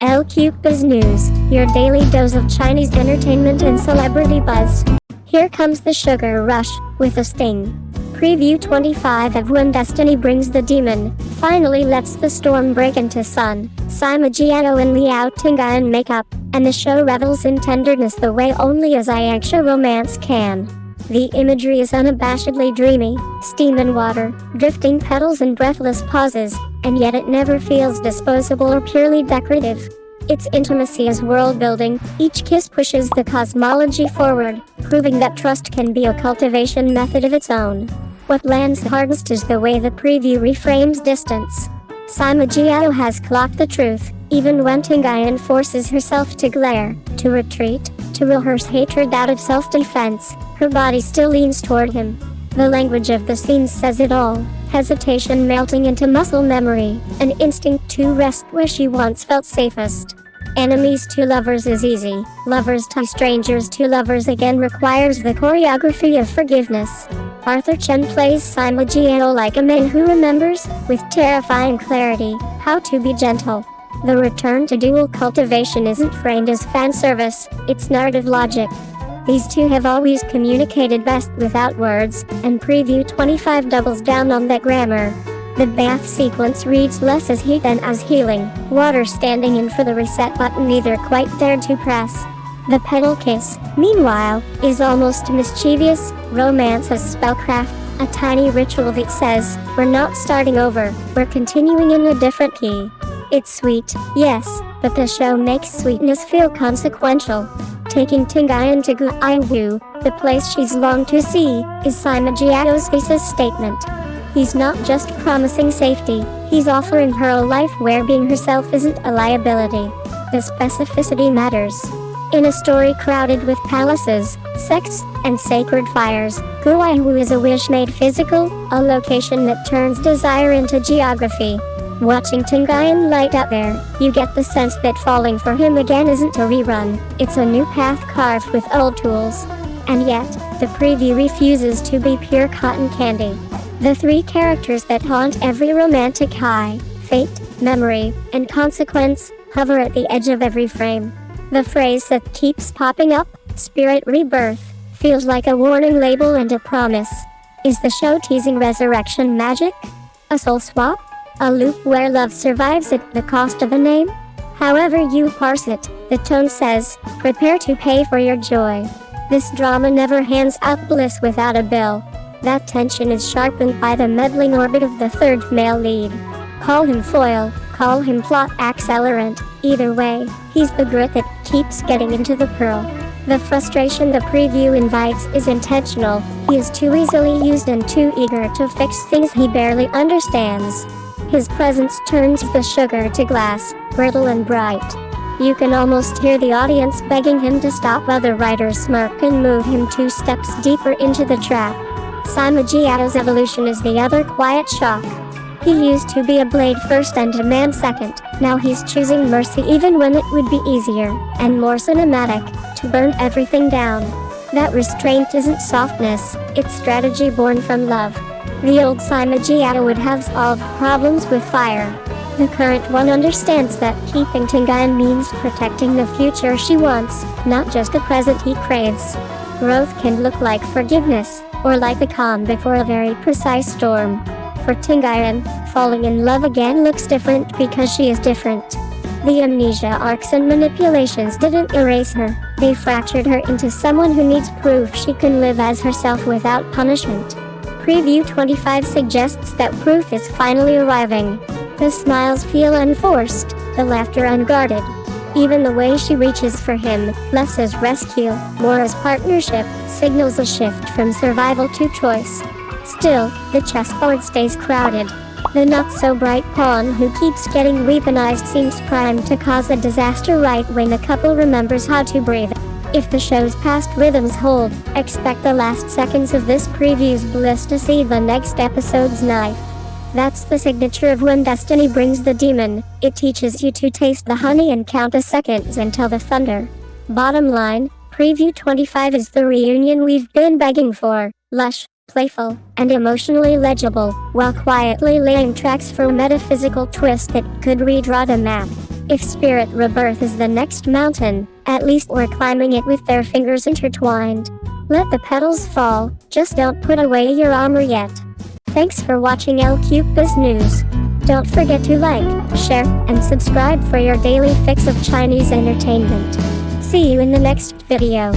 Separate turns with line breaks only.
LQBuzz News, your daily dose of Chinese entertainment and celebrity buzz. Here comes the sugar rush, with a sting. Preview 25 of When Destiny Brings the Demon, finally lets the storm break into sun. Sima Jiao and Liao Tingyan make up, and the show revels in tenderness the way only a Xianxia romance can. The imagery is unabashedly dreamy, steam and water, drifting petals and breathless pauses, and yet it never feels disposable or purely decorative. Its intimacy is world-building, each kiss pushes the cosmology forward, proving that trust can be a cultivation method of its own. What lands hardest is the way the preview reframes distance. Sima Jiao has clocked the truth, even when Tingyan forces herself to glare, to retreat, to rehearse hatred out of self-defense, her body still leans toward him. The language of the scene says it all, hesitation melting into muscle memory, an instinct to rest where she once felt safest. Enemies to lovers is easy, lovers to strangers to lovers again requires the choreography of forgiveness. Arthur Chen plays Sima Jiao like a man who remembers, with terrifying clarity, how to be gentle. The return to dual cultivation isn't framed as fan service, it's narrative logic. These two have always communicated best without words, and Preview 25 doubles down on that grammar. The bath sequence reads less as heat than as healing, water standing in for the reset button neither quite dared to press. The Petal kiss, meanwhile, is almost mischievous, romance as spellcraft, a tiny ritual that says, we're not starting over, we're continuing in a different key. It's sweet, yes, but the show makes sweetness feel consequential. Taking Tingyan to Guyu Wu, the place she's longed to see, is Sima Jiao's thesis statement. He's not just promising safety, he's offering her a life where being herself isn't a liability. The specificity matters. In a story crowded with palaces, sex, and sacred fires, Guyu Wu is a wish made physical, a location that turns desire into geography. Watching Tingyan light up there, you get the sense that falling for him again isn't a rerun, it's a new path carved with old tools. And yet, the preview refuses to be pure cotton candy. The three characters that haunt every romantic high, fate, memory, and consequence, hover at the edge of every frame. The phrase that keeps popping up, spirit rebirth, feels like a warning label and a promise. Is the show teasing resurrection magic? A soul swap? A loop where love survives at the cost of a name? However you parse it, the tone says, prepare to pay for your joy. This drama never hands out bliss without a bill. That tension is sharpened by the meddling orbit of the third male lead. Call him foil, call him plot accelerant, either way, he's the grit that keeps getting into the pearl. The frustration the preview invites is intentional, he is too easily used and too eager to fix things he barely understands. His presence turns the sugar to glass, brittle and bright. You can almost hear the audience begging him to stop. Other writers smirk and move him 2 steps deeper into the trap. Sima Jiao's evolution is the other quiet shock. He used to be a blade first and a man second, now he's choosing mercy even when it would be easier, and more cinematic, to burn everything down. That restraint isn't softness, it's strategy born from love. The old Sima Jiao would have solved problems with fire. The current one understands that keeping Tingyan means protecting the future she wants, not just the present he craves. Growth can look like forgiveness, or like the calm before a very precise storm. For Tingyan, falling in love again looks different because she is different. The amnesia arcs and manipulations didn't erase her, they fractured her into someone who needs proof she can live as herself without punishment. Preview 25 suggests that proof is finally arriving. The smiles feel unforced, the laughter unguarded. Even the way she reaches for him, less as rescue, more as partnership, signals a shift from survival to choice. Still, the chessboard stays crowded. The not-so-bright pawn who keeps getting weaponized seems primed to cause a disaster right when the couple remembers how to breathe. If the show's past rhythms hold, expect the last seconds of this preview's bliss to see the next episode's knife. That's the signature of When Destiny Brings the Demon, it teaches you to taste the honey and count the seconds until the thunder. Bottom line, Preview 25 is the reunion we've been begging for, lush, playful, and emotionally legible, while quietly laying tracks for a metaphysical twist that could redraw the map. If spirit rebirth is the next mountain, at least we're climbing it with their fingers intertwined. Let the petals fall, just don't put away your armor yet. Thanks for watching El Cupid's News. Don't forget to like, share, and subscribe for your daily fix of Chinese entertainment. See you in the next video.